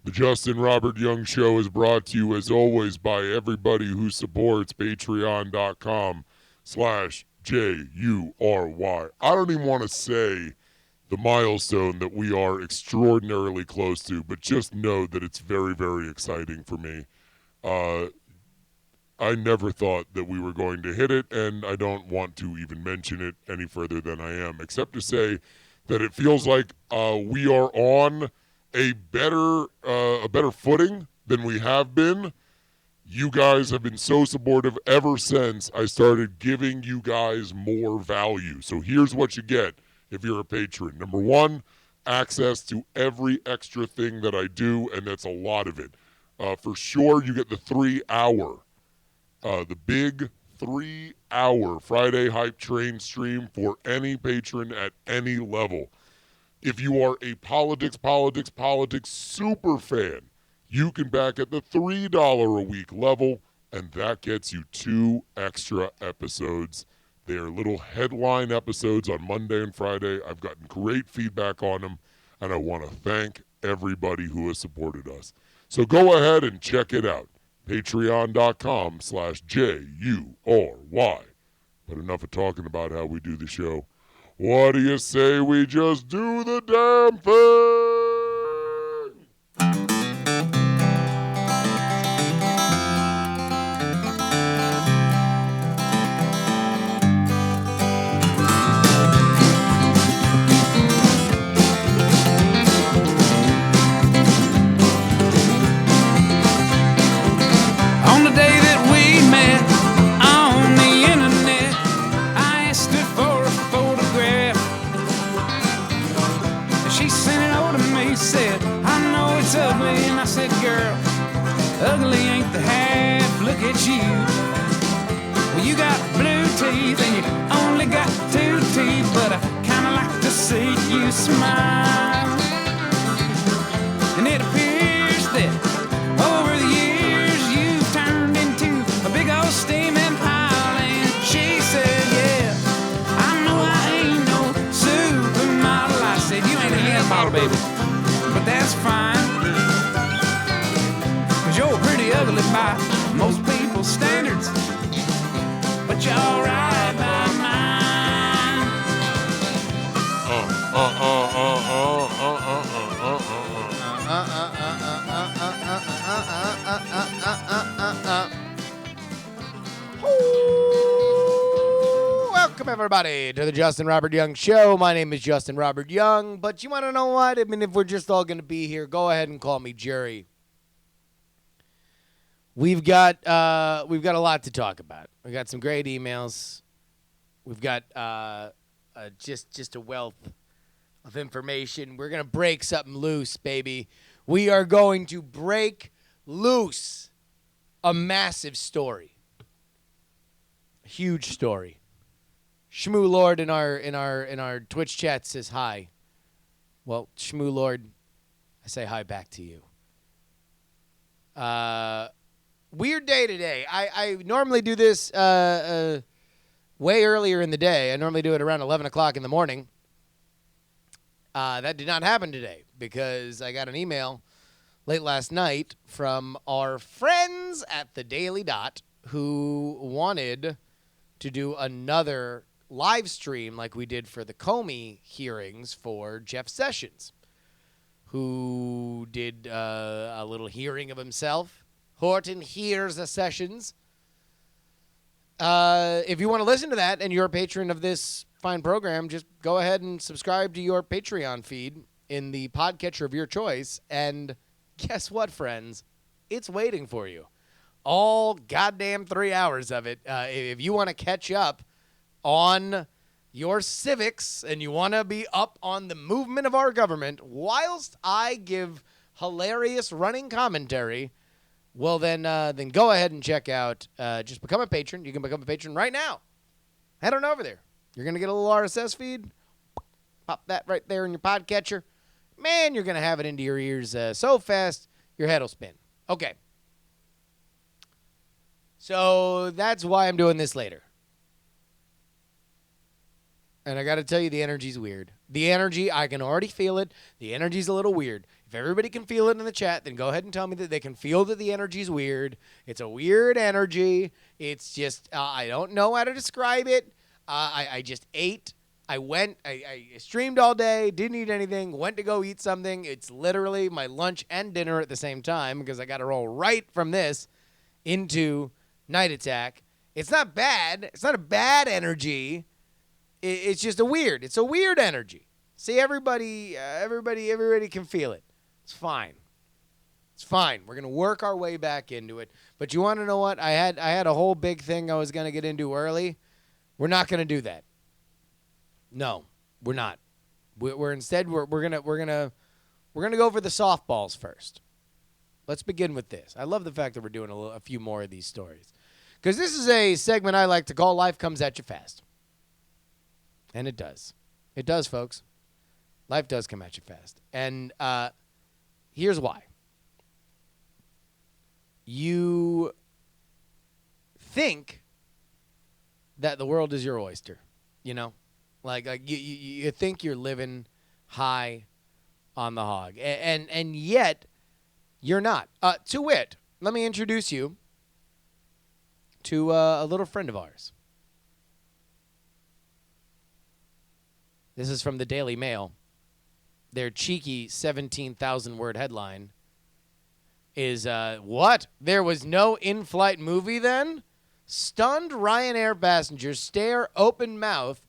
The Justin Robert Young Show is brought to you, as always, by everybody who supports patreon.com/JuRY. I don't even want to say the milestone that we are extraordinarily close to, but just know that it's very, very exciting for me. I never thought that we were going to hit it, and I don't want to even mention it any further than I am, except to say that it feels like we are on a better footing than we have been. You guys have been so supportive ever since I started giving you guys more value. So here's what you get if you're a patron. Number one, access to every extra thing that I do, and that's a lot of it. For sure, you get the 3-hour, the big 3-hour Friday Hype Train stream for any patron at any level. If you are a politics super fan, you can back at the $3 a week level, and that gets you 2 extra episodes. They are little headline episodes on Monday and Friday. I've gotten great feedback on them, and I want to thank everybody who has supported us. So go ahead and check it out. Patreon.com/JuRY. But enough of talking about how we do the show. What do you say we just do the damn thing? On the day that we met on the internet, I asked her for a photograph. She sent it over to me, said, I know it's ugly. And I said, girl, ugly ain't the half, look at you. Well, you got blue teeth and you only got 2 teeth, but I kinda like to see you smile. And it appears that over the years you've turned into a big old steaming pile. And she said, yeah, I know I ain't no supermodel. I said, you ain't a hand model, baby, but that's fine, 'cause you're pretty ugly by most people's standards, but you're alright by mine. Welcome, everybody, to the Justin Robert Young Show. My name is Justin Robert Young, but you want to know what? I mean, if we're just all going to be here, go ahead and call me JuRY. We've got a lot to talk about. We got some great emails. We've got just a wealth of information. We're going to break something loose, baby. We are going to break loose a massive story. A huge story. Shmoo Lord in our Twitch chat says hi. Well, Shmoo Lord, I say hi back to you. Weird day today. I normally do this way earlier in the day. I normally do it around 11 o'clock in the morning. That did not happen today because I got an email late last night from our friends at the Daily Dot who wanted to do another live stream like we did for the Comey hearings for Jeff Sessions, who did a little hearing of himself. Horton hears the Sessions. If you want to listen to that and you're a patron of this fine program, just go ahead and subscribe to your Patreon feed in the podcatcher of your choice. And guess what, friends? It's waiting for you. All goddamn 3 hours of it. If you want to catch up on your civics and you want to be up on the movement of our government whilst I give hilarious running commentary, well, then go ahead and check out. Just become a patron. You can become a patron right now. Head on over there. You're going to get a little RSS feed. Pop that right there in your podcatcher. Man, you're going to have it into your ears so fast, your head will spin. Okay. So that's why I'm doing this later. And I got to tell you, the energy's weird. The energy, I can already feel it. The energy's a little weird. If everybody can feel it in the chat, then go ahead and tell me that they can feel that the energy's weird. It's a weird energy. It's just, I don't know how to describe it. I just ate. I streamed all day, didn't eat anything, went to go eat something. It's literally my lunch and dinner at the same time because I got to roll right from this into Night Attack. It's not bad. It's not a bad energy. It's just it's a weird energy. See, everybody can feel it. It's fine. It's fine. We're gonna work our way back into it. But you want to know what? I had a whole big thing I was gonna get into early. We're not gonna do that. No, we're not. We're instead we're gonna go for the softballs first. Let's begin with this. I love the fact that we're doing a few more of these stories because this is a segment I like to call "Life Comes at You Fast," and it does. It does, folks. Life does come at you fast, and here's why. You think that the world is your oyster, you know? Like you think you're living high on the hog, and yet you're not. To wit, let me introduce you to a little friend of ours. This is from the Daily Mail. Their cheeky 17,000-word headline is, what? There was no in-flight movie then? Stunned Ryanair passengers stare open mouth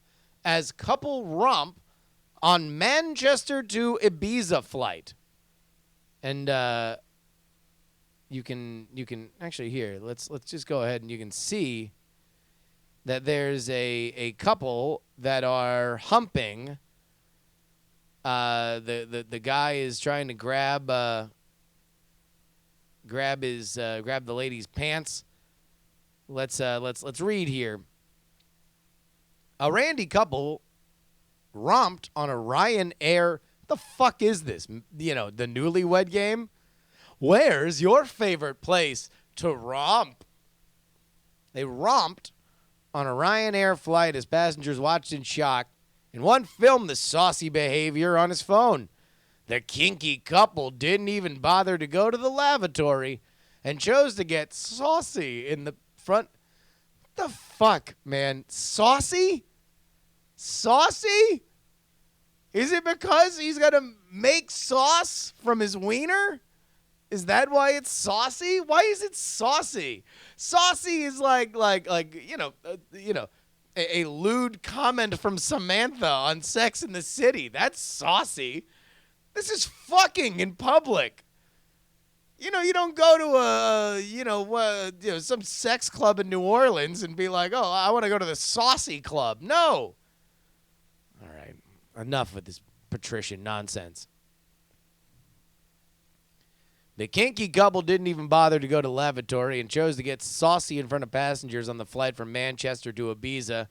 as couple romp on Manchester to Ibiza flight. And you can actually here. Let's just go ahead and you can see that there's a couple that are humping. The guy is trying to grab the lady's pants. Let's read here. A randy couple romped on a Ryanair. The fuck is this? You know, the Newlywed Game? Where's your favorite place to romp? They romped on a Ryanair flight as passengers watched in shock, and one filmed the saucy behavior on his phone. The kinky couple didn't even bother to go to the lavatory and chose to get saucy in the front. What the fuck, man? Saucy? Saucy? Is it because he's got to make sauce from his wiener? Is that why it's saucy? Why is it saucy? Saucy is like a lewd comment from Samantha on Sex in the City. That's saucy. This is fucking in public. You know, you don't go to some sex club in New Orleans and be like, oh, I want to go to the saucy club. No. All right. Enough with this patrician nonsense. The kinky couple didn't even bother to go to lavatory and chose to get saucy in front of passengers on the flight from Manchester to Ibiza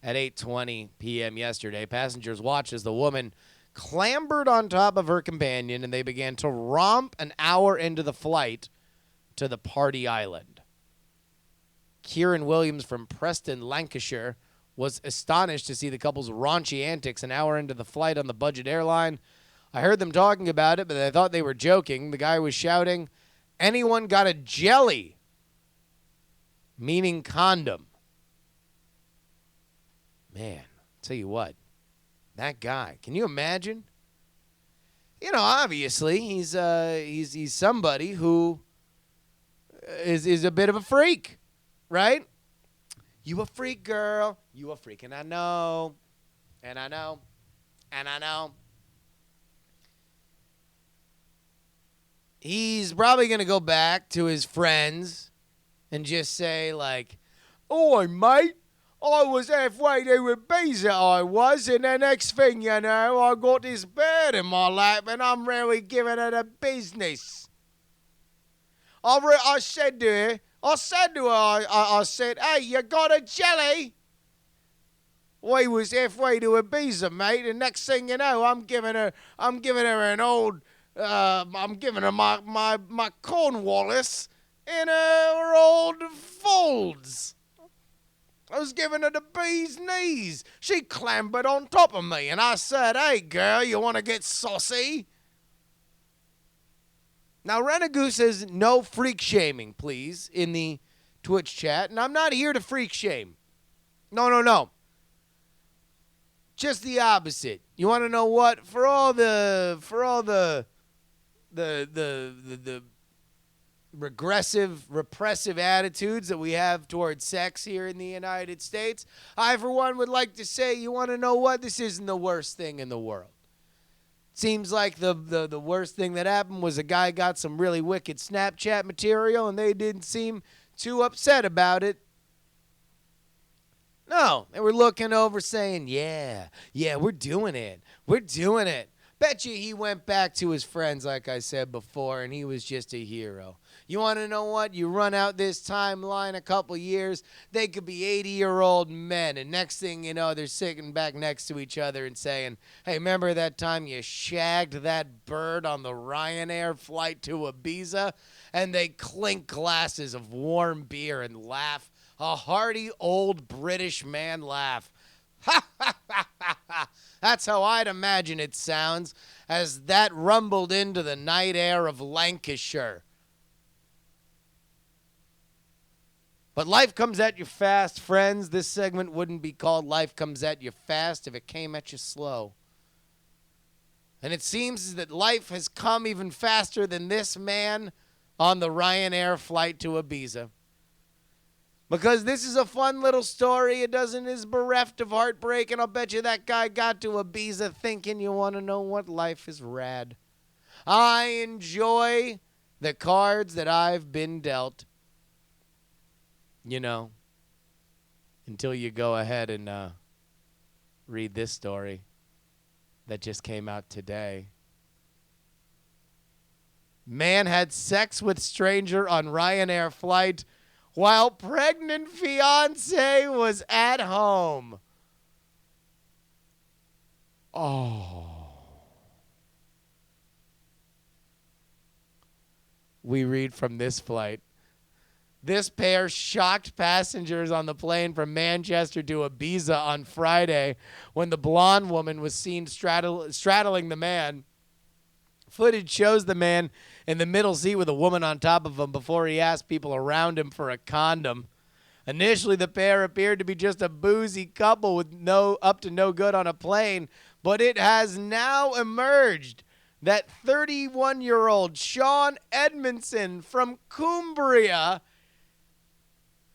at 8:20 p.m. yesterday. Passengers watched as the woman clambered on top of her companion and they began to romp an hour into the flight to the party island. Kieran Williams from Preston, Lancashire, was astonished to see the couple's raunchy antics an hour into the flight on the budget airline. I heard them talking about it, but I thought they were joking. The guy was shouting, "Anyone got a jelly?" Meaning condom. Man, tell you what, that guy, can you imagine? You know, obviously, he's somebody who is a bit of a freak, right? You a freak, girl. You a freak, and I know. And I know. And I know. He's probably going to go back to his friends and just say, like, "Oi, mate, I was halfway to Ibiza, I was, and the next thing you know, I got this bird in my lap, and I'm really giving her the business." I said to her, I said, "Hey, you got a jelly?" We was halfway to Ibiza, mate, and next thing you know, I'm giving her an old, I'm giving her my Cornwallis in her old folds. I was giving her the bee's knees. She clambered on top of me, and I said, hey, girl, you want to get saucy? Now, Renegoose says no freak shaming, please, in the Twitch chat. And I'm not here to freak shame. No. Just the opposite. You want to know what? For all the regressive, repressive attitudes that we have towards sex here in the United States, I, for one, would like to say, you want to know what? This isn't the worst thing in the world. Seems like the worst thing that happened was a guy got some really wicked Snapchat material, and they didn't seem too upset about it. No, they were looking over saying, yeah, we're doing it. Bet you he went back to his friends, like I said before, and he was just a hero. You want to know what? You run out this timeline a couple years, they could be 80-year-old men, and next thing you know, they're sitting back next to each other and saying, hey, remember that time you shagged that bird on the Ryanair flight to Ibiza? And they clink glasses of warm beer and laugh. A hearty old British man laugh. Ha ha ha ha ha. That's how I'd imagine it sounds as that rumbled into the night air of Lancashire. But life comes at you fast, friends. This segment wouldn't be called Life Comes at You Fast if it came at you slow. And it seems that life has come even faster than this man on the Ryanair flight to Ibiza. Because this is a fun little story. It is bereft of heartbreak, and I'll bet you that guy got to Ibiza thinking, you want to know what? Life is rad. I enjoy the cards that I've been dealt. You know, until you go ahead and read this story that just came out today. Man had sex with stranger on Ryanair flight while pregnant fiance was at home. Oh. We read from this flight. This pair shocked passengers on the plane from Manchester to Ibiza on Friday when the blonde woman was seen straddling the man. Footage shows the man in the middle seat with a woman on top of him before he asked people around him for a condom. Initially, the pair appeared to be just a boozy couple with up to no good on a plane, but it has now emerged that 31-year-old Sean Edmondson from Cumbria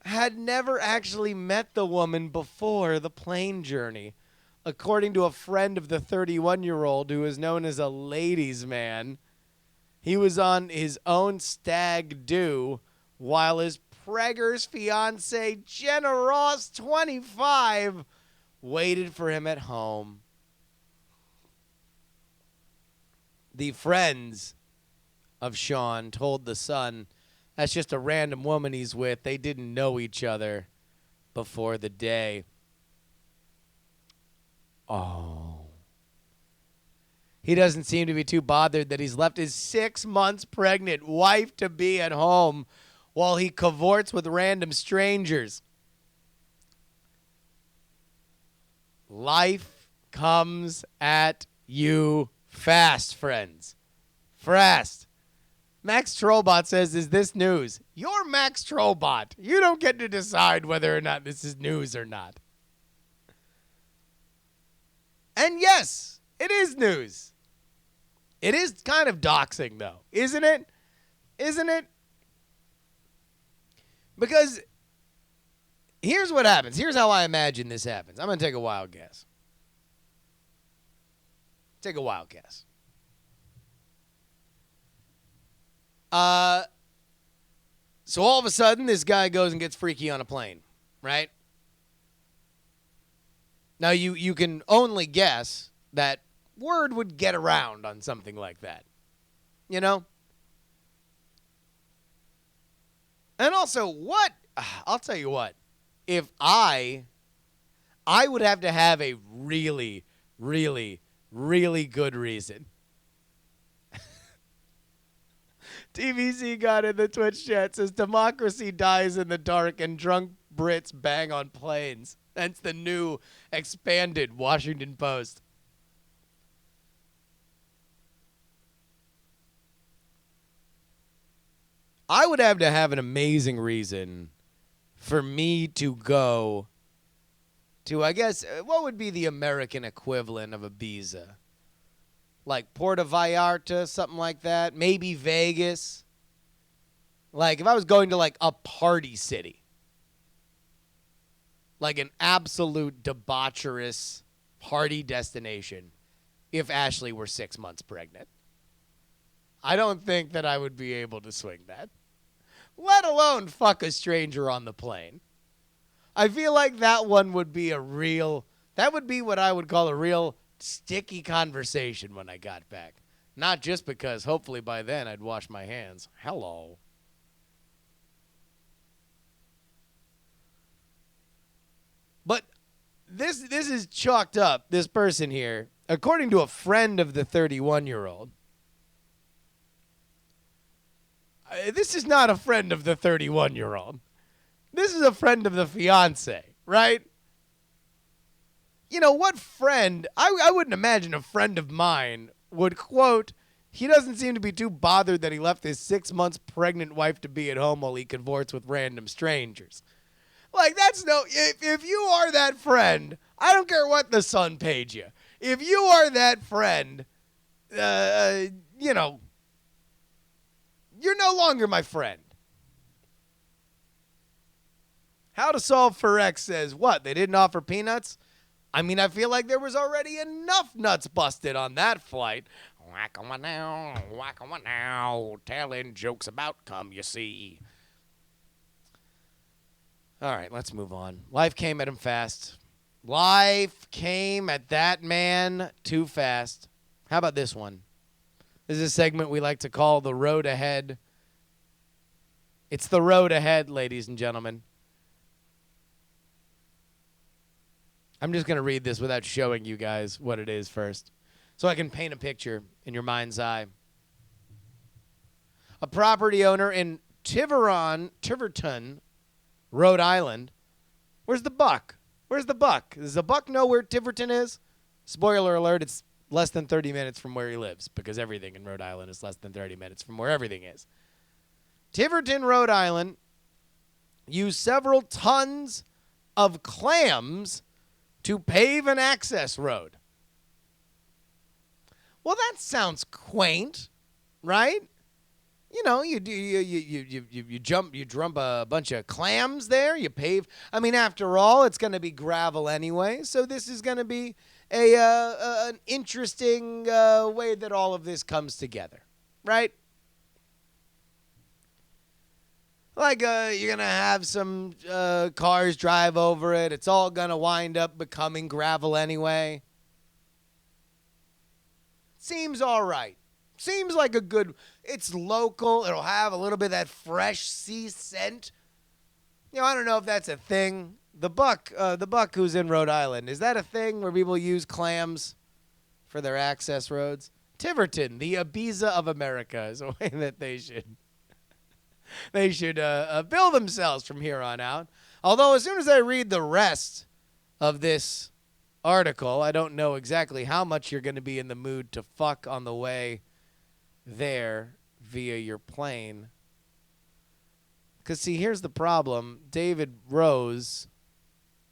had never actually met the woman before the plane journey. According to a friend of the 31-year-old who is known as a ladies' man, he was on his own stag do while his preggers fiance, Jenna Ross, 25, waited for him at home. The friends of Sean told The Sun, that's just a random woman he's with. They didn't know each other before the day. Oh. He doesn't seem to be too bothered that he's left his 6 months pregnant wife-to-be at home while he cavorts with random strangers. Life comes at you fast, friends. Fast. Max Trollbot says, is this news? You're Max Trollbot. You don't get to decide whether or not this is news or not. And yes, it is news. It is kind of doxing, though, isn't it? Isn't it? Because here's what happens. Here's how I imagine this happens. I'm going to take a wild guess. Take a wild guess. So all of a sudden, this guy goes and gets freaky on a plane, right? Now, you can only guess that word would get around on something like that. You know? And also, what? I'll tell you what. If I would have to have a really, really, really good reason. TVC got in the Twitch chat, says democracy dies in the dark and drunk Brits bang on planes. That's the new expanded Washington Post. I would have to have an amazing reason for me to go to, I guess, what would be the American equivalent of Ibiza? Like Puerto Vallarta, something like that. Maybe Vegas. Like if I was going to like a party city. Like an absolute debaucherous party destination if Ashley were 6 months pregnant. I don't think that I would be able to swing that. Let alone fuck a stranger on the plane. I feel like that one would be that would be what I would call a real sticky conversation when I got back. Not just because hopefully by then I'd wash my hands. Hello. But this is chalked up, this person here, according to a friend of the 31-year-old. This is not a friend of the 31-year-old. This is a friend of the fiance, right? You know, what friend, I wouldn't imagine a friend of mine would quote, he doesn't seem to be too bothered that he left his 6 months pregnant wife to be at home while he cavorts with random strangers. Like, that's no, if you are that friend, I don't care what the Sun paid you. If you are that friend, you know, you're no longer my friend. How to Solve for X says, what, they didn't offer peanuts? I mean, I feel like there was already enough nuts busted on that flight. Whack-a-wa-now, telling jokes about cum, you see. All right, let's move on. Life came at him fast. Life came at that man too fast. How about this one? This is a segment we like to call The Road Ahead. It's the road ahead, ladies and gentlemen. I'm just going to read this without showing you guys what it is first, so I can paint a picture in your mind's eye. A property owner in Tiverton, Rhode Island. Where's the buck? Where's the buck? Does the buck know where Tiverton is? Spoiler alert, it's less than 30 minutes from where he lives, because everything in Rhode Island is less than 30 minutes from where everything is. Tiverton, Rhode Island used several tons of clams to pave an access road. Well, that sounds quaint, right? You know, you dump a bunch of clams there, you pave. I mean, after all, it's going to be gravel anyway, so this is going to be an interesting way that all of this comes together, right? Like, you're going to have some cars drive over it. It's all going to wind up becoming gravel anyway. Seems all right. Seems like a good, it's local. It'll have a little bit of that fresh sea scent. You know, I don't know if that's a thing. The buck who's in Rhode Island, is that a thing where people use clams for their access roads? Tiverton, the Ibiza of America, is a way that they should bill themselves from here on out. Although as soon as I read the rest of this article, I don't know exactly how much you're going to be in the mood to fuck on the way there via your plane. Because, see, here's the problem. David Rose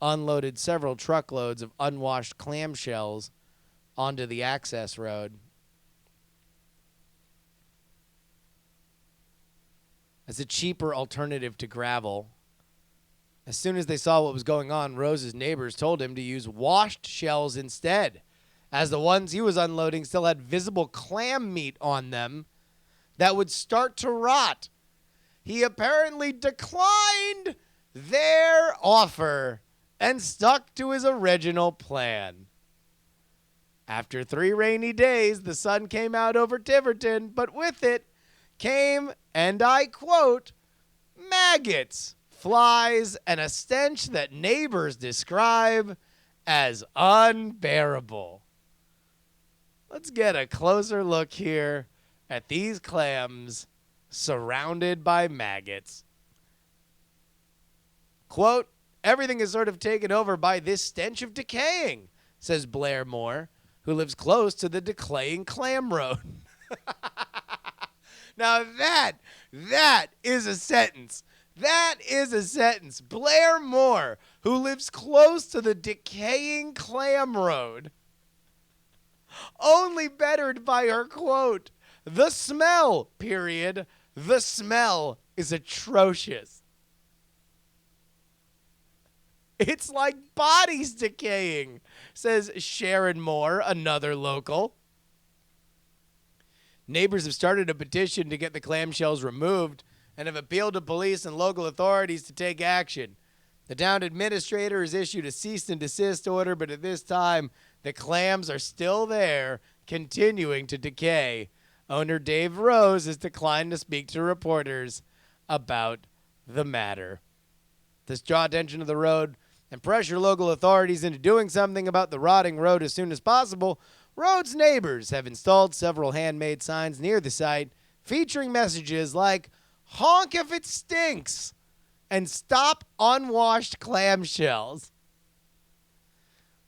unloaded several truckloads of unwashed clamshells onto the access road. As a cheaper alternative to gravel. As soon as they saw what was going on, Rose's neighbors told him to use washed shells instead, as the ones he was unloading still had visible clam meat on them that would start to rot. He apparently declined their offer and stuck to his original plan. After 3 rainy days, the sun came out over Tiverton, but with it came, and I quote, maggots, flies, and a stench that neighbors describe as unbearable. Let's get a closer look here at these clams surrounded by maggots. Quote, Everything is sort of taken over by this stench of decaying, says Blair Moore, who lives close to the decaying clam road. Now that is a sentence. That is a sentence. Blair Moore, who lives close to the decaying clam road, only bettered by her quote, "The smell, period. The smell is atrocious." It's like bodies decaying, says Sharon Moore, another local. Neighbors have started a petition to get the clamshells removed and have appealed to police and local authorities to take action. The town administrator has issued a cease and desist order, but at this time, the clams are still there, continuing to decay. Owner Dave Rose has declined to speak to reporters about the matter. To draw attention to the road and pressure local authorities into doing something about the rotting road as soon as possible, Road's neighbors have installed several handmade signs near the site featuring messages like, "Honk if it stinks," and "Stop unwashed clamshells."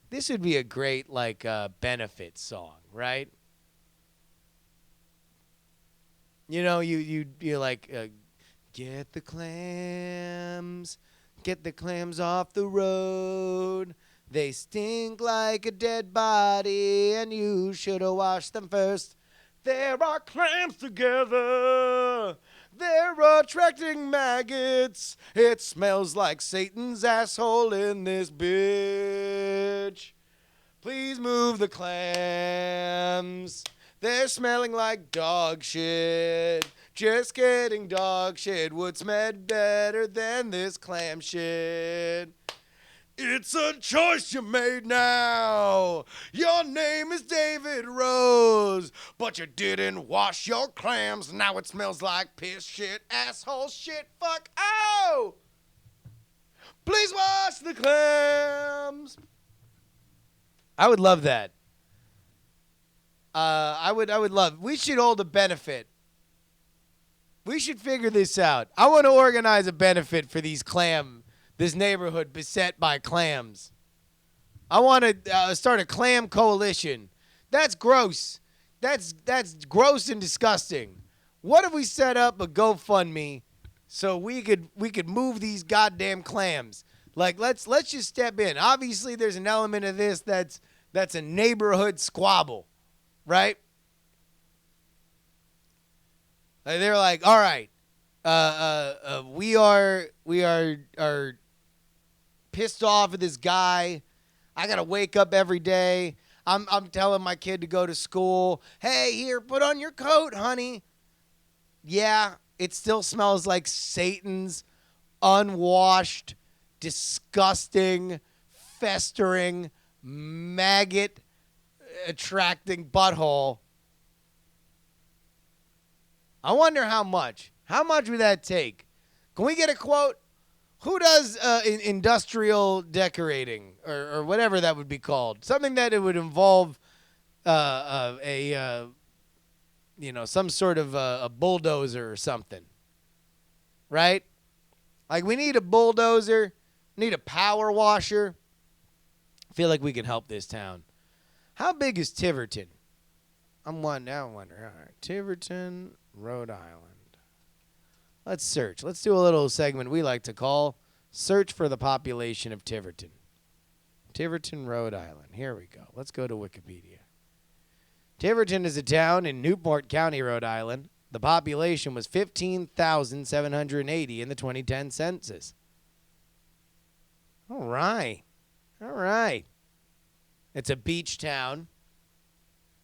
This would be a great, benefit song, right? You know, you like, get the clams off the road. They stink like a dead body, and you should have washed them first. There are clams together. They're attracting maggots. It smells like Satan's asshole in this bitch. Please move the clams. They're smelling like dog shit. Just kidding, dog shit would smell better than this clam shit. It's a choice you made now. Your name is David Rose, but you didn't wash your clams. Now it smells like piss shit, asshole shit, fuck. Oh! Please wash the clams. I would love that. I would love. We should hold a benefit. We should figure this out. I want to organize a benefit for this neighborhood beset by clams. I want to start a clam coalition. That's gross. That's gross and disgusting. What if we set up a GoFundMe so we could move these goddamn clams? Like let's just step in. Obviously, there's an element of this that's a neighborhood squabble, right? They're like, all right, we are pissed off at this guy. I gotta wake up every day. I'm telling my kid to go to school. Hey, here, put on your coat, honey. Yeah, it still smells like Satan's unwashed, disgusting, festering, maggot-attracting butthole. I wonder how much. How much would that take? Can we get a quote? Who does industrial decorating or whatever that would be called? Something that it would involve some sort of a bulldozer or something, right? Like we need a bulldozer, need a power washer. I feel like we can help this town. How big is Tiverton? I'm wondering. All right, Tiverton, Rhode Island. Let's search. Let's do a little segment we like to call Search for the Population of Tiverton. Tiverton, Rhode Island. Here we go. Let's go to Wikipedia. Tiverton is a town in Newport County, Rhode Island. The population was 15,780 in the 2010 census. All right. It's a beach town.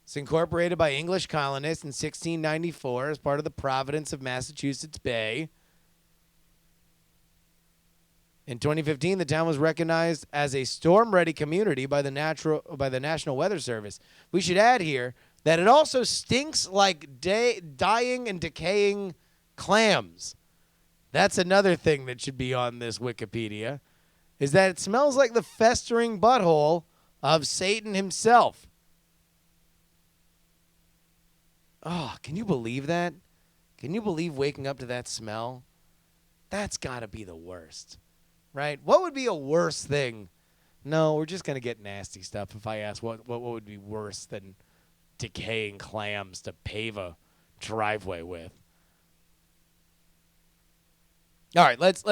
It's incorporated by English colonists in 1694 as part of the Providence of Massachusetts Bay. In 2015, the town was recognized as a storm-ready community by the National Weather Service. We should add here that it also stinks like dying and decaying clams. That's another thing that should be on this Wikipedia, is that it smells like the festering butthole of Satan himself. Oh, can you believe that? Can you believe waking up to that smell? That's got to be the worst. right? What would be a worse thing? No, we're just going to get nasty stuff if I ask what would be worse than decaying clams to pave a driveway with. All right, let's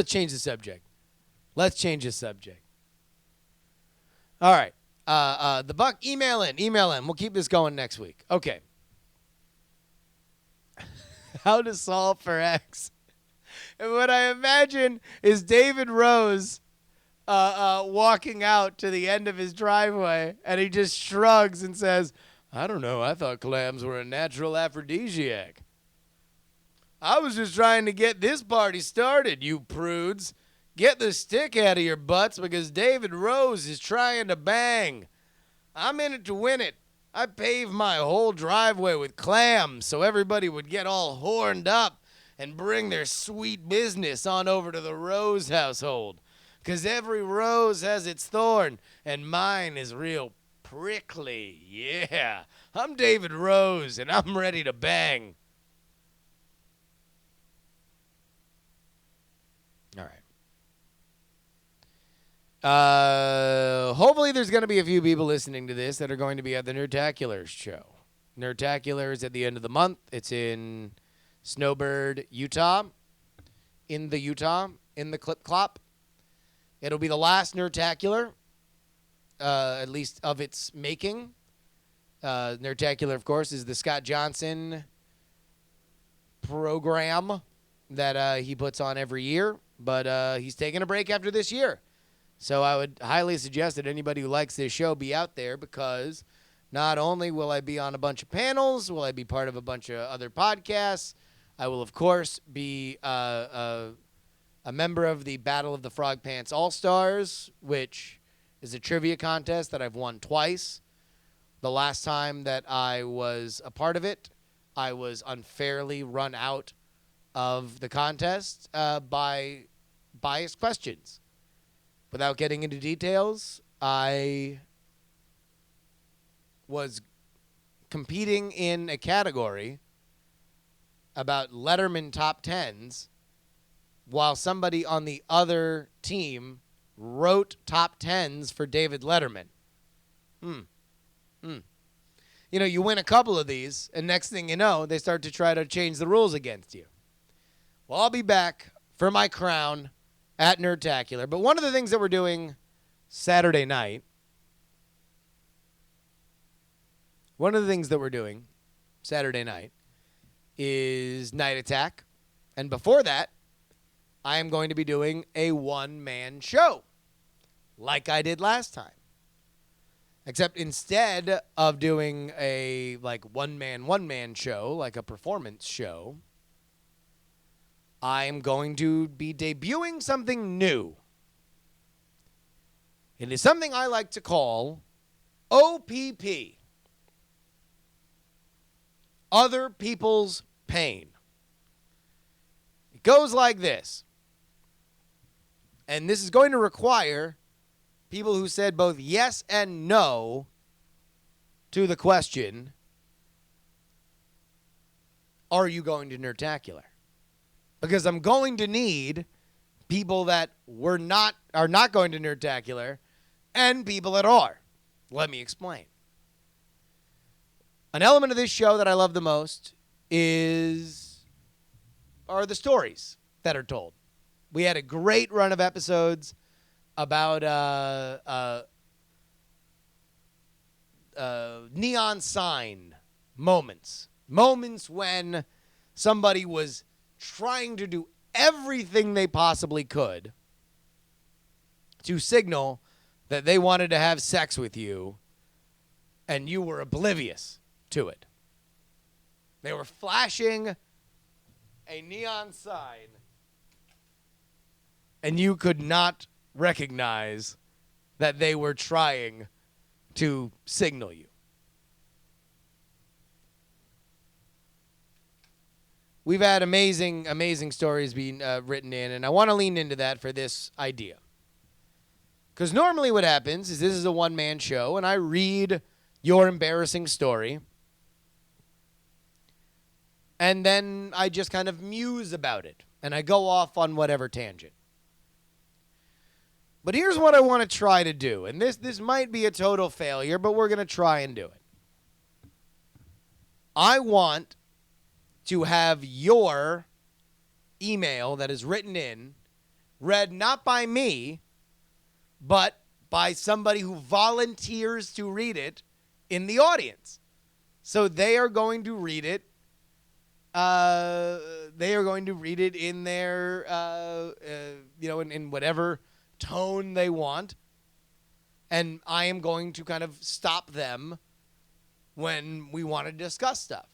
change the subject. Let's change the subject. All right. The Buck, email in. We'll keep this going next week. Okay. How to solve for X. And what I imagine is David Rose walking out to the end of his driveway, and he just shrugs and says, I don't know, I thought clams were a natural aphrodisiac. I was just trying to get this party started, you prudes. Get the stick out of your butts because David Rose is trying to bang. I'm in it to win it. I paved my whole driveway with clams so everybody would get all horned up and bring their sweet business on over to the Rose household. Because every rose has its thorn, and mine is real prickly. Yeah, I'm David Rose, and I'm ready to bang. All right. Hopefully there's going to be a few people listening to this that are going to be at the Nerdtaculars show. Nerdtacular is at the end of the month. It's in Snowbird, Utah. In the Clip Clop. It'll be the last Nerdtacular, at least of its making. Nerdtacular, of course, is the Scott Johnson program that he puts on every year. But he's taking a break after this year. So I would highly suggest that anybody who likes this show be out there, because not only will I be on a bunch of panels, will I be part of a bunch of other podcasts, I will, of course, be a member of the Battle of the Frog Pants All-Stars, which is a trivia contest that I've won twice. The last time that I was a part of it, I was unfairly run out of the contest by biased questions. Without getting into details, I was competing in a category about Letterman top tens while somebody on the other team wrote top tens for David Letterman. You know, you win a couple of these, and next thing you know, they start to try to change the rules against you. Well, I'll be back for my crown at Nerdtacular. But one of the things that we're doing Saturday night, is Night Attack. And before that, I am going to be doing a one-man show, like I did last time. Except instead of doing a one-man show, like a performance show, I am going to be debuting something new. It is something I like to call OPP. Other People's Pain. It goes like this. And this is going to require people who said both yes and no to the question, are you going to Nerdtacular? Because I'm going to need people that are not going to Nerdtacular and people that are. Let me explain. An element of this show that I love the most are the stories that are told. We had a great run of episodes about neon sign moments. Moments when somebody was trying to do everything they possibly could to signal that they wanted to have sex with you, and you were oblivious to it. They were flashing a neon sign, and you could not recognize that they were trying to signal you. We've had amazing stories being written in, and I want to lean into that for this idea. Because normally what happens is this is a one-man show, and I read your embarrassing story, and then I just kind of muse about it, and I go off on whatever tangent. But here's what I want to try to do. And this might be a total failure, but we're going to try and do it. I want to have your email that is written in read not by me, but by somebody who volunteers to read it in the audience. So they are going to read it. They are going to read it in their, in whatever tone they want. And I am going to kind of stop them when we want to discuss stuff.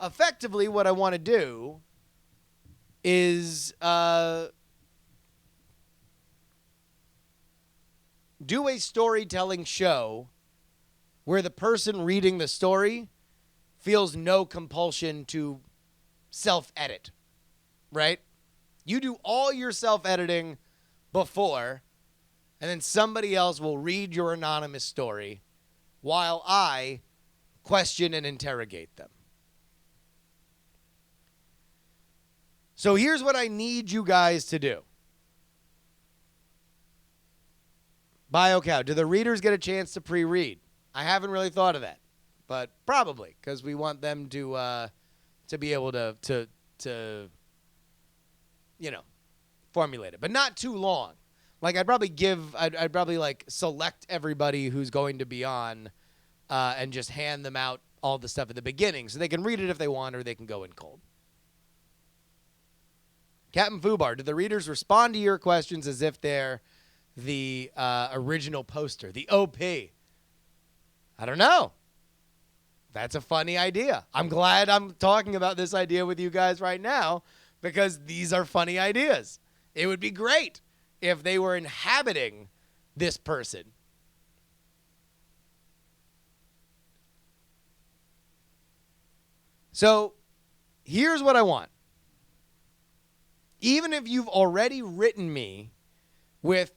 Effectively, what I want to do is do a storytelling show where the person reading the story feels no compulsion to self-edit, right? You do all your self-editing before, and then somebody else will read your anonymous story while I question and interrogate them. So here's what I need you guys to do. BioCow, do the readers get a chance to pre-read? I haven't really thought of that, but probably, because we want them to be able to formulate it, but not too long. Like I'd probably like select everybody who's going to be on, and just hand them out all the stuff at the beginning so they can read it if they want, or they can go in cold. Captain Fubar, do the readers respond to your questions as if they're the original poster, the OP? I don't know. That's a funny idea. I'm glad I'm talking about this idea with you guys right now because these are funny ideas. It would be great if they were inhabiting this person. So here's what I want. Even if you've already written me with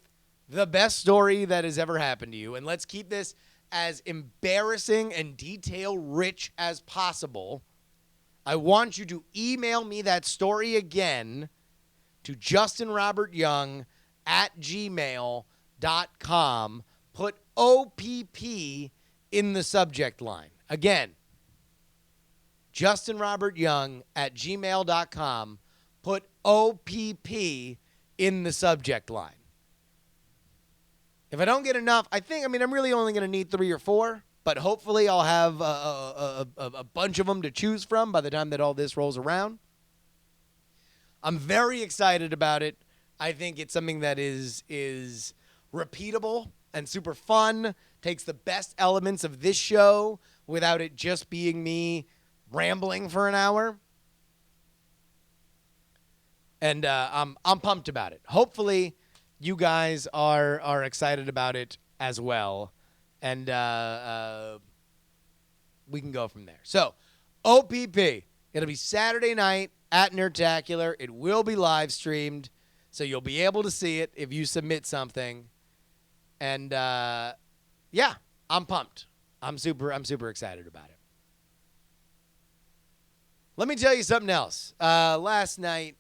the best story that has ever happened to you, and let's keep this as embarrassing and detail-rich as possible, I want you to email me that story again to justinrobertyoung@gmail.com. Put OPP in the subject line. Again, justinrobertyoung@gmail.com. Put OPP in the subject line. If I don't get enough, I'm really only going to need 3 or 4, but hopefully I'll have a bunch of them to choose from by the time that all this rolls around. I'm very excited about it. I think it's something that is repeatable and super fun, takes the best elements of this show without it just being me rambling for an hour. And I'm pumped about it. Hopefully you guys are excited about it as well. And we can go from there. So, OPP. It'll be Saturday night at Nerdtacular. It will be live streamed. So you'll be able to see it if you submit something. And, yeah, I'm pumped. I'm super excited about it. Let me tell you something else. Last night,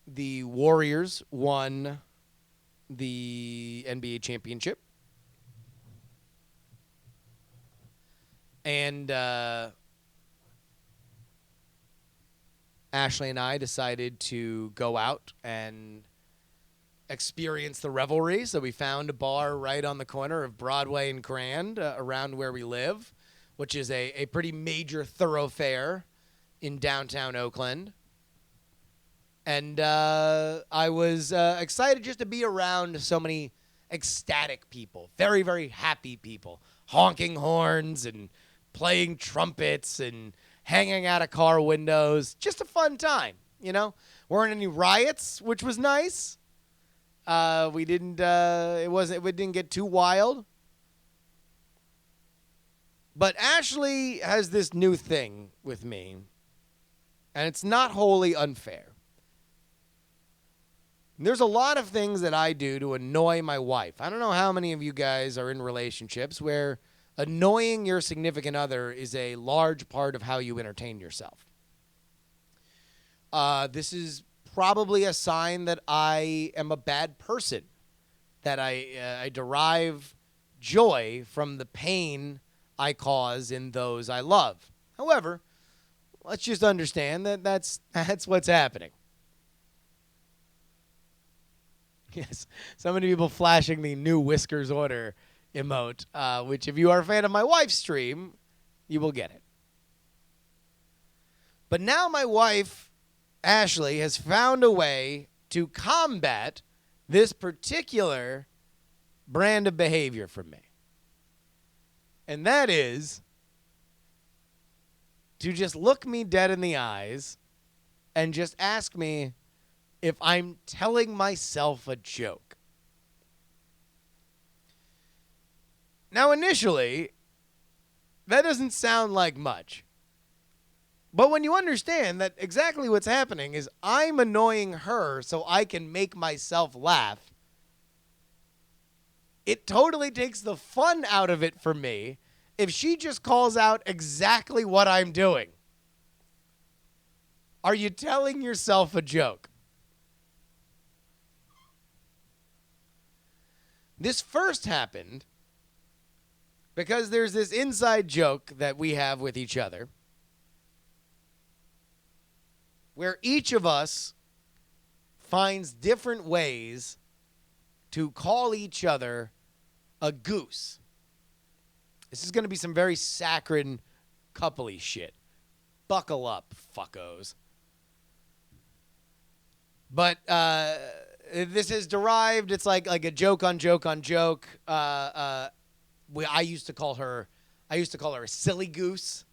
the Warriors won the NBA championship. And Ashley and I decided to go out and experience the revelry. So we found a bar right on the corner of Broadway and Grand around where we live, which is a pretty major thoroughfare in downtown Oakland. And I was excited just to be around so many ecstatic people, very, very happy people, honking horns and playing trumpets and hanging out of car windows. Just a fun time, Weren't any riots, which was nice. We didn't. It didn't get too wild. But Ashley has this new thing with me, and it's not wholly unfair. There's a lot of things that I do to annoy my wife. I don't know how many of you guys are in relationships where annoying your significant other is a large part of how you entertain yourself. This is probably a sign that I am a bad person that I derive joy from the pain I cause in those I love. However, let's just understand that that's what's happening. Yes, so many people flashing the new Whiskers order emote, which if you are a fan of my wife's stream, you will get it. But now my wife, Ashley, has found a way to combat this particular brand of behavior from me. And that is to just look me dead in the eyes and just ask me if I'm telling myself a joke. Now, initially, that doesn't sound like much. But when you understand that exactly what's happening is I'm annoying her so I can make myself laugh, it totally takes the fun out of it for me if she just calls out exactly what I'm doing. Are you telling yourself a joke? This first happened because there's this inside joke that we have with each other where each of us finds different ways to call each other a goose. This is going to be some very saccharine coupley shit. Buckle up, fuckos. But this is derived. It's like a joke on joke on joke. I used to call her a silly goose,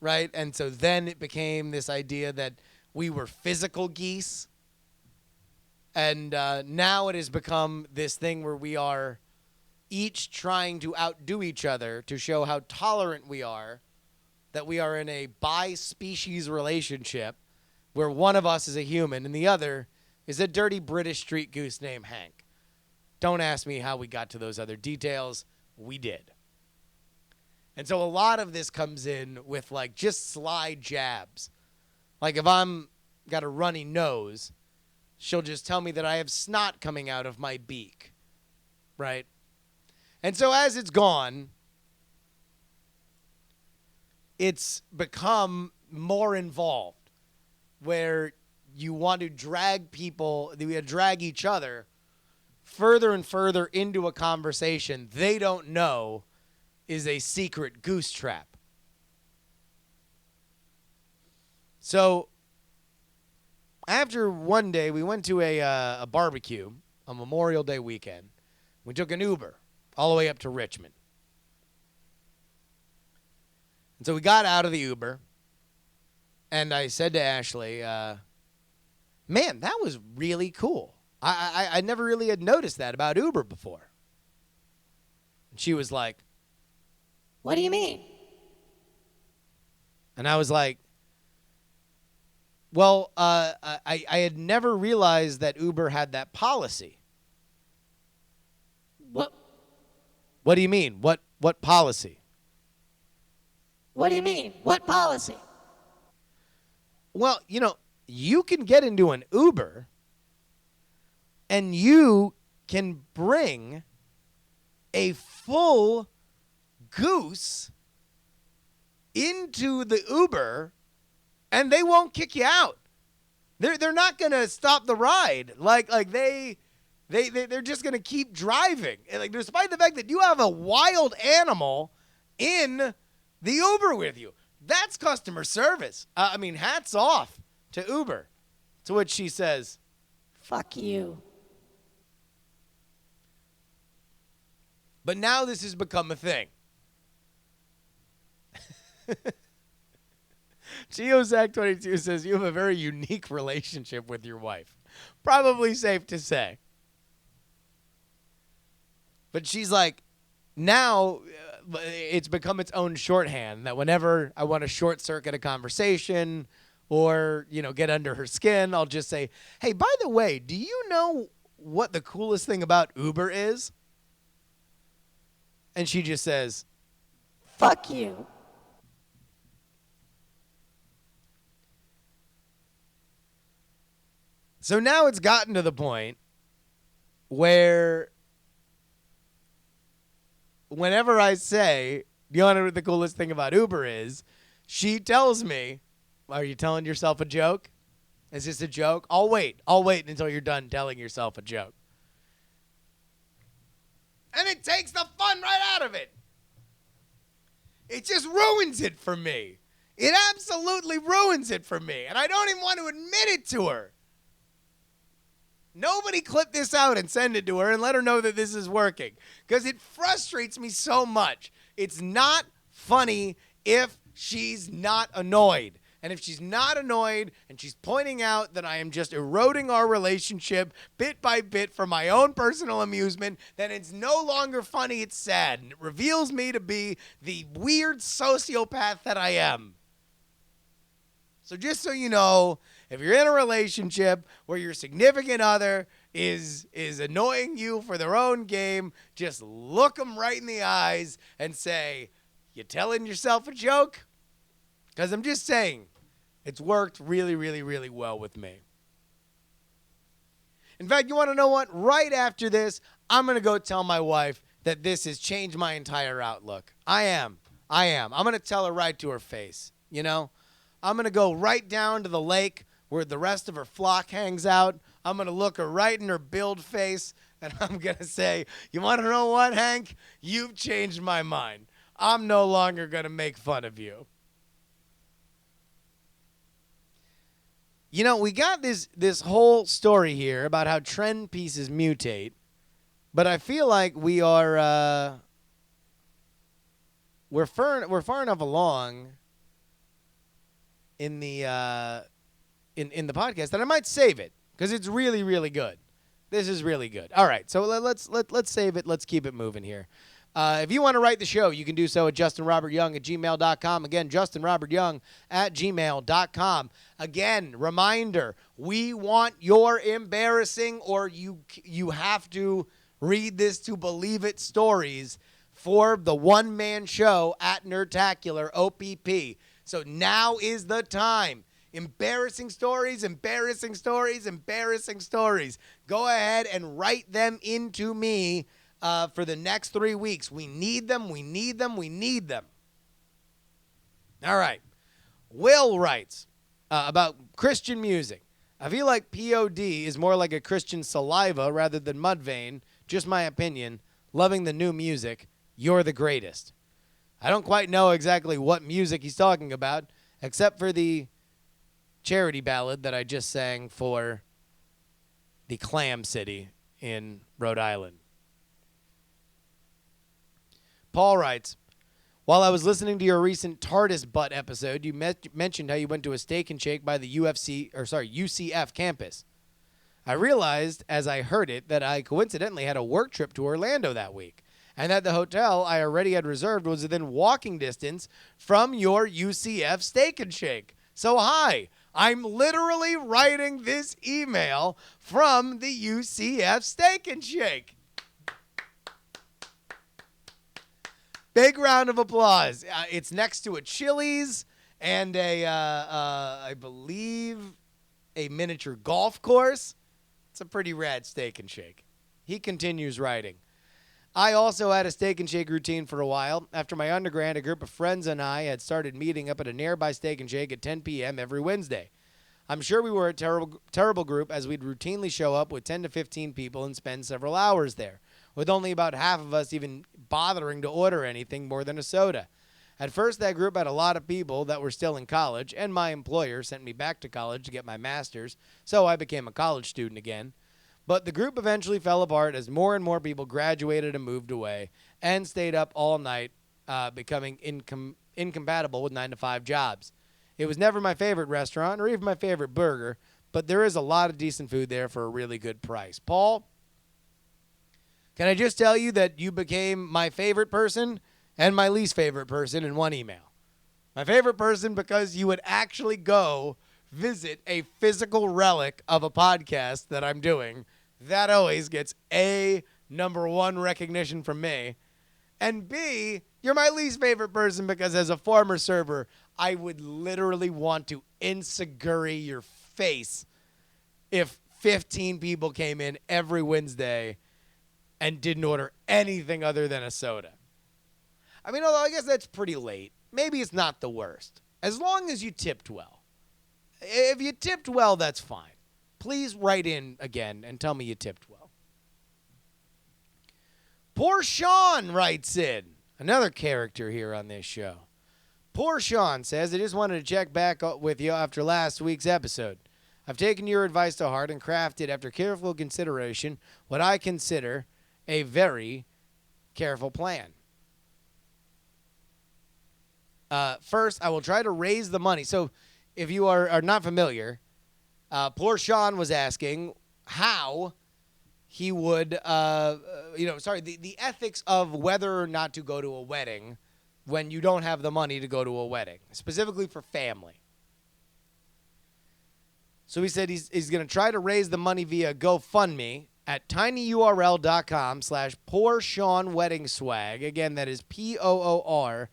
right? And so then it became this idea that we were physical geese. And now it has become this thing where we are each trying to outdo each other to show how tolerant we are, that we are in a bi-species relationship where one of us is a human and the other is a dirty British street goose named Hank. Don't ask me how we got to those other details. We did. And so a lot of this comes in with like just sly jabs. Like if I'm got a runny nose, she'll just tell me that I have snot coming out of my beak, right? And so as it's gone, it's become more involved where you want to drag each other further and further into a conversation they don't know is a secret goose trap. So after one day, we went to a barbecue on Memorial Day weekend. We took an Uber all the way up to Richmond. And so we got out of the Uber, and I said to Ashley, man, that was really cool. I never really had noticed that about Uber before. And she was like, What do you mean? and I was like, well, I had never realized that Uber had that policy. What? What do you mean? What policy? What do you mean? What policy? Well, you can get into an Uber and you can bring a full goose into the Uber and they won't kick you out. They're not going to stop the ride. Like they're just going to keep driving. And like despite the fact that you have a wild animal in the Uber with you. That's customer service. Hats off to Uber. To which she says, Fuck you. but now this has become a thing. Geozach22 says, you have a very unique relationship with your wife. Probably safe to say. But she's like, now it's become its own shorthand that whenever I want to short circuit a conversation or, get under her skin, I'll just say, hey, by the way, do you know what the coolest thing about Uber is? And she just says, Fuck you. so now it's gotten to the point where whenever I say, you want to know what the coolest thing about Uber is? She tells me, are you telling yourself a joke? Is this a joke? I'll wait until you're done telling yourself a joke. And it takes the fun right out of it. It just ruins it for me. It absolutely ruins it for me. And I don't even want to admit it to her. Nobody clip this out and send it to her and let her know that this is working. Because it frustrates me so much. It's not funny if she's not annoyed. And if she's not annoyed and she's pointing out that I am just eroding our relationship bit by bit for my own personal amusement, then it's no longer funny, it's sad. And it reveals me to be the weird sociopath that I am. So just so you know, if you're in a relationship where your significant other is annoying you for their own game, just look them right in the eyes and say, you telling yourself a joke? Because I'm just saying, it's worked really, really, really well with me. In fact, you want to know what? Right after this, I'm going to go tell my wife that this has changed my entire outlook. I am. I'm going to tell her right to her face, you know? I'm going to go right down to the lake where the rest of her flock hangs out. I'm going to look her right in her build face, and I'm going to say, you want to know what, Hank? You've changed my mind. I'm no longer going to make fun of you. You know, we got this whole story here about how trend pieces mutate, but I feel like we are we're far enough along in the in the podcast that I might save it because it's really, really good. This is really good. All right, so let's save it. Let's keep it moving here. If you want to write the show, you can do so at justinrobertyoung@gmail.com. Again, justinrobertyoung@gmail.com. Again, reminder, we want your embarrassing or you have to read this to believe it stories for the one-man show at Nerdtacular OPP. So now is the time. Embarrassing stories, embarrassing stories, embarrassing stories. Go ahead and write them into me. For the next 3 weeks. We need them, we need them, we need them. All right. Will writes about Christian music. I feel like POD is more like a Christian saliva rather than Mudvayne. Just my opinion. Loving the new music. You're the greatest. I don't quite know exactly what music he's talking about, except for the charity ballad that I just sang for the Clam City in Rhode Island. Paul writes, while I was listening to your recent TARDIS butt episode, you mentioned how you went to a steak and shake by the UCF campus. I realized as I heard it that I coincidentally had a work trip to Orlando that week, and that the hotel I already had reserved was within walking distance from your UCF steak and shake. So hi, I'm literally writing this email from the UCF steak and shake. Big round of applause. It's next to a Chili's and I believe, a miniature golf course. It's a pretty rad steak and shake. He continues writing. I also had a steak and shake routine for a while. After my undergrad, a group of friends and I had started meeting up at a nearby steak and shake at 10 p.m. every Wednesday. I'm sure we were a terrible group as we'd routinely show up with 10 to 15 people and spend several hours there, with only about half of us even bothering to order anything more than a soda. At first, that group had a lot of people that were still in college, and my employer sent me back to college to get my master's, so I became a college student again. But the group eventually fell apart as more and more people graduated and moved away and stayed up all night, becoming incompatible with 9-to-5 jobs. It was never my favorite restaurant or even my favorite burger, but there is a lot of decent food there for a really good price. Paul, can I just tell you that you became my favorite person and my least favorite person in one email? My favorite person because you would actually go visit a physical relic of a podcast that I'm doing. That always gets A, number one recognition from me. And B, you're my least favorite person because as a former server, I would literally want to ensaguri your face if 15 people came in every Wednesday and didn't order anything other than a soda. I mean, although I guess that's pretty late. Maybe it's not the worst. As long as you tipped well. If you tipped well, that's fine. Please write in again and tell me you tipped well. Poor Sean writes in. Another character here on this show. Poor Sean says, I just wanted to check back with you after last week's episode. I've taken your advice to heart and crafted, after careful consideration, what I consider a very careful plan. First, I will try to raise the money. So, if you are not familiar, poor Sean was asking how he would, the ethics of whether or not to go to a wedding when you don't have the money to go to a wedding, specifically for family. So he said he's going to try to raise the money via GoFundMe at tinyurl.com/Poor Sean Wedding Swag. Again, that is POORSEAN.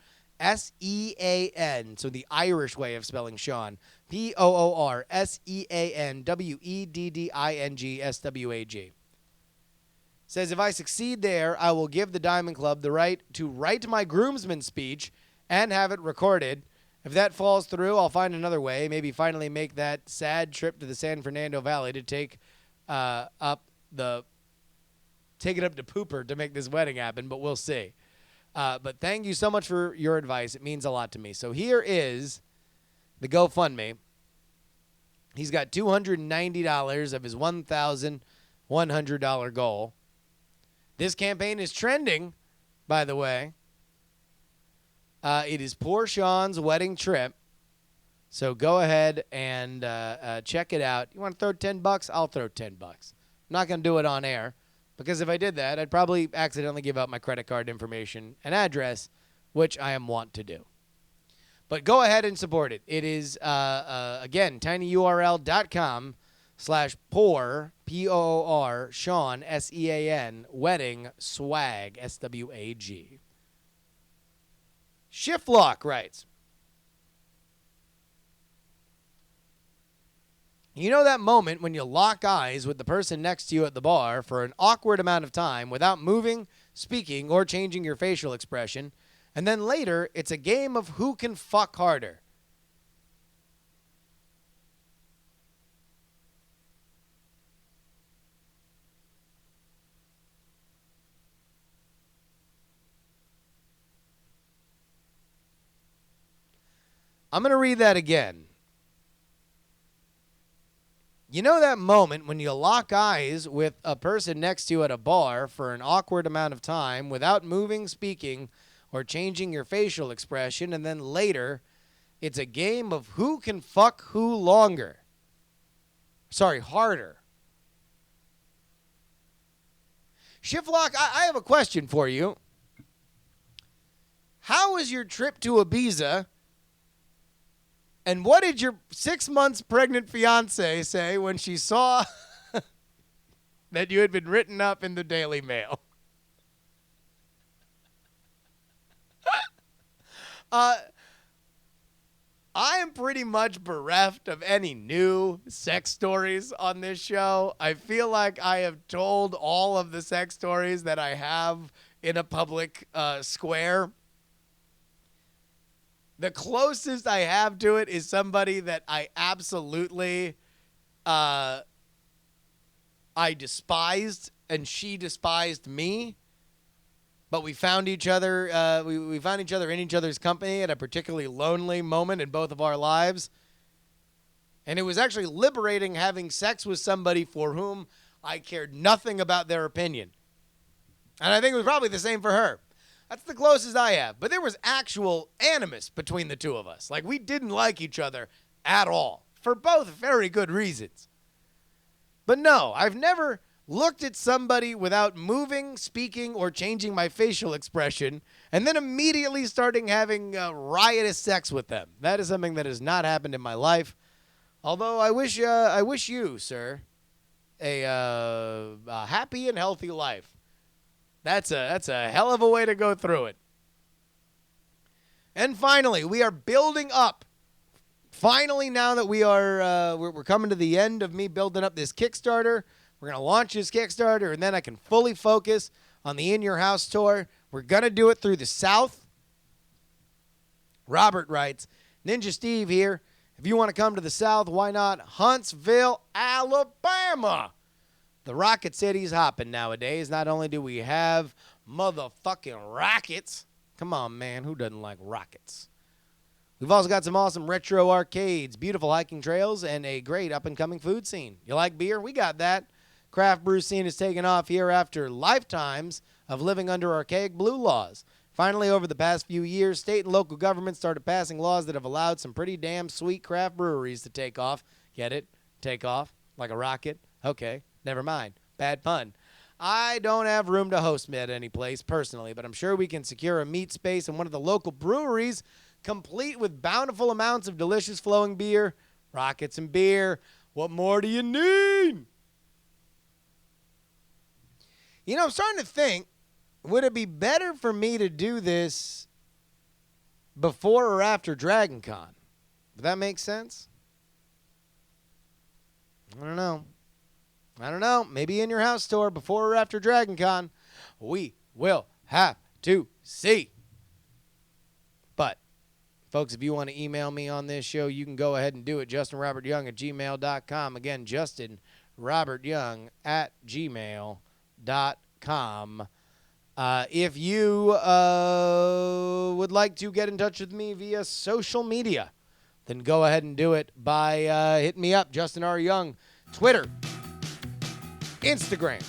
So the Irish way of spelling Sean. POORSEANWEDDINGSWAG. Says, if I succeed there, I will give the Diamond Club the right to write my groomsman speech and have it recorded. If that falls through, I'll find another way. Maybe finally make that sad trip to the San Fernando Valley to take it up to Pooper to make this wedding happen, but we'll see. But thank you so much for your advice. It means a lot to me. So here is the GoFundMe. He's got $290 of his $1,100 goal. This campaign is trending, by the way. It is Poor Sean's wedding trip. So go ahead and check it out. You want to throw $10? I'll throw $10. I'm not going to do it on air, because if I did that, I'd probably accidentally give out my credit card information and address, which I am wont to do. But go ahead and support it. It is, again, tinyurl.com/poor, POOR, Sean, SEAN, wedding, swag, SWAG. Shiftlock writes, you know that moment when you lock eyes with the person next to you at the bar for an awkward amount of time without moving, speaking, or changing your facial expression, and then later it's a game of who can fuck harder? I'm going to read that again. You know that moment when you lock eyes with a person next to you at a bar for an awkward amount of time without moving, speaking, or changing your facial expression, and then later it's a game of who can fuck who longer? Harder. Shiftlock, I have a question for you. How was your trip to Ibiza? And what did your 6 months pregnant fiance say when she saw that you had been written up in the Daily Mail? I am pretty much bereft of any new sex stories on this show. I feel like I have told all of the sex stories that I have in a public square. The closest I have to it is somebody that I absolutely I despised, and she despised me. But we found each other. We found each other in each other's company at a particularly lonely moment in both of our lives. And it was actually liberating having sex with somebody for whom I cared nothing about their opinion. And I think it was probably the same for her. That's the closest I have. But there was actual animus between the two of us. Like, we didn't like each other at all, for both very good reasons. But no, I've never looked at somebody without moving, speaking, or changing my facial expression, and then immediately starting having riotous sex with them. That is something that has not happened in my life. Although I wish you, sir, a happy and healthy life. That's a hell of a way to go through it. And finally, we are building up. Finally, now that we're coming to the end of me building up this Kickstarter, we're going to launch this Kickstarter, and then I can fully focus on the In Your House tour. We're going to do it through the South. Robert writes, Ninja Steve here. If you want to come to the South, why not Huntsville, Alabama? The Rocket City's hopping nowadays. Not only do we have motherfucking rockets. Come on, man. Who doesn't like rockets? We've also got some awesome retro arcades, beautiful hiking trails, and a great up-and-coming food scene. You like beer? We got that. Craft brew scene is taking off here after lifetimes of living under archaic blue laws. Finally, over the past few years, state and local governments started passing laws that have allowed some pretty damn sweet craft breweries to take off. Get it? Take off? Like a rocket? Okay, never mind. Bad pun. I don't have room to host me at any place personally, but I'm sure we can secure a meat space in one of the local breweries, complete with bountiful amounts of delicious flowing beer, rockets and beer. What more do you need? You know, I'm starting to think, would it be better for me to do this before or after Dragon Con? Would that make sense? I don't know. Maybe in your house store before or after Dragon Con. We will have to see. But, folks, if you want to email me on this show, you can go ahead and do it. JustinRobertYoung@gmail.com. Again, JustinRobertYoung@gmail.com. If you would like to get in touch with me via social media, then go ahead and do it by hitting me up, Justin R. Young, Twitter, Instagram,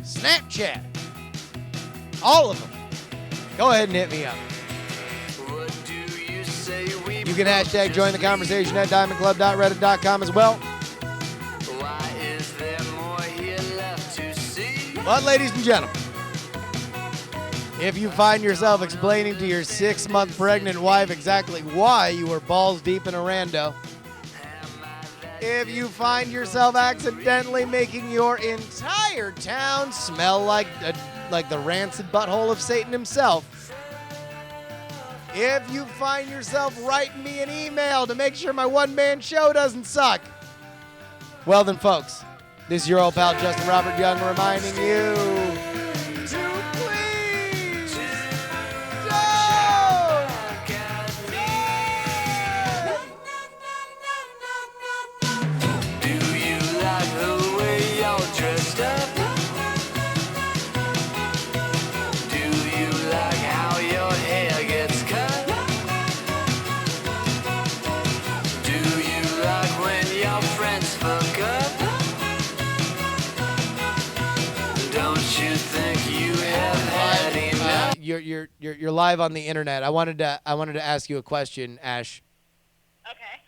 Snapchat, all of them. Go ahead and hit me up. You can hashtag join the conversation at diamondclub.reddit.com as well. But, ladies and gentlemen, if you find yourself explaining to your 6-month pregnant wife exactly why you were balls deep in a rando, if you find yourself accidentally making your entire town smell like the rancid butthole of Satan himself, if you find yourself writing me an email to make sure my one-man show doesn't suck, well then, folks, this is your old pal Justin Robert Young reminding you to please don't. Do you like the way y'all dressed up? Do you like how your hair gets cut? Do you like when your friends fuck up? Don't you think you have had enough? You're live on the internet. I wanted to ask you a question, Ash. Okay.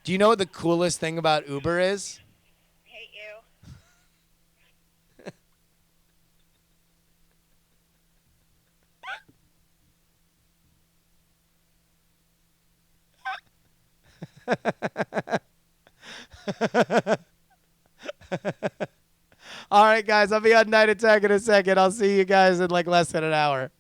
Do you know what the coolest thing about Uber is? Hate you. All right, guys, I'll be on Night Attack in a second. I'll see you guys in like less than an hour.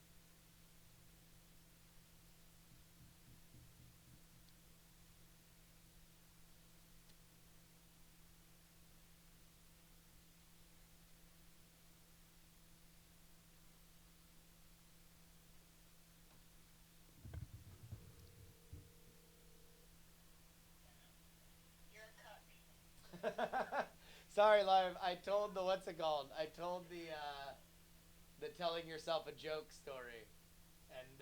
Sorry, Live. I told the what's it called? I told the telling yourself a joke story, and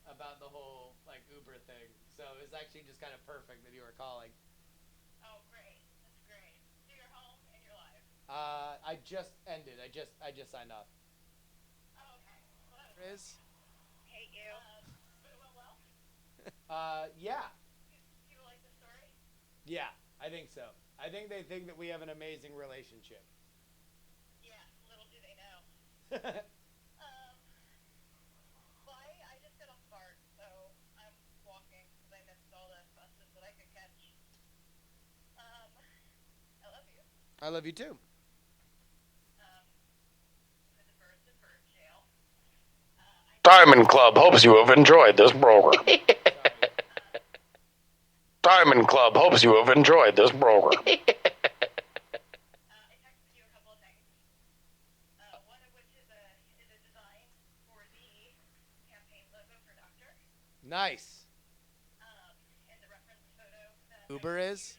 about the whole like Uber thing. So it was actually just kind of perfect that you were calling. Oh, great. That's great. So you're home and you're live. I just ended. I just signed off. Oh, okay. Well, Riz? hate you. But it went well? Yeah. People like the story? Yeah, I think so. I think they think that we have an amazing relationship. Yeah. Little do they know. Well, I just got off BART, so I'm walking because I missed all the buses that I could catch. I love you. I love you too. With the birds in bird jail. Diamond Club hopes you have enjoyed this program. Diamond Club hopes you have enjoyed this program. I texted you a couple of things. One of which is a design for the campaign logo for Doctor. Nice. Uber is?